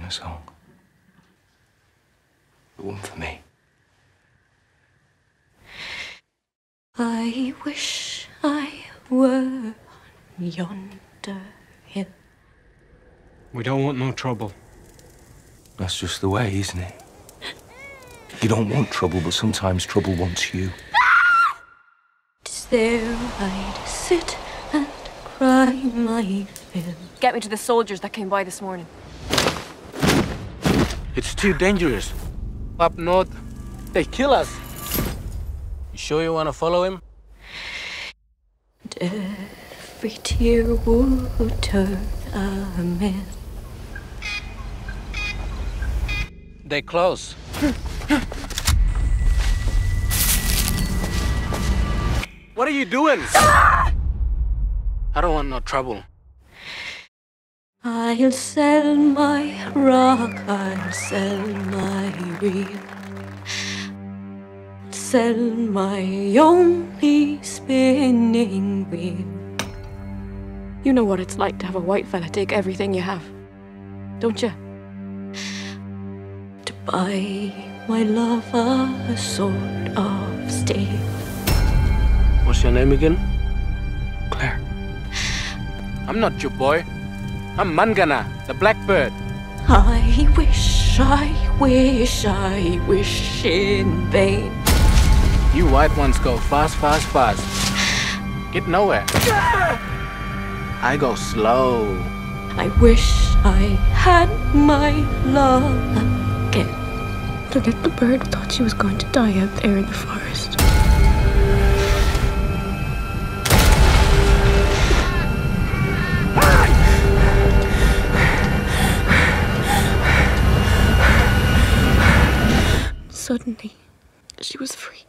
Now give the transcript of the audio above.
a song. The one for me. I wish I were on yonder hill. We don't want no trouble. That's just the way, isn't it? You don't want trouble, but sometimes trouble wants you. 'Tis there I'd sit and cry my fill. Get me to the soldiers that came by this morning. It's too dangerous. Up north, they kill us. You sure you want to follow him? And every tear would turn a mill. They're close. What are you doing? I don't want no trouble. I'll sell my rock, I'll sell my reel, sell my only spinning wheel. You know what it's like to have a white fella take everything you have, don't you? To buy my love a sword of steel. What's your name again? Claire. I'm not your boy. I'm Mangana, the blackbird. I wish in vain. You white ones go fast, fast, fast. Get nowhere. I go slow. I wish I had my love again. The little bird thought she was going to die out there in the forest. Suddenly, she was free.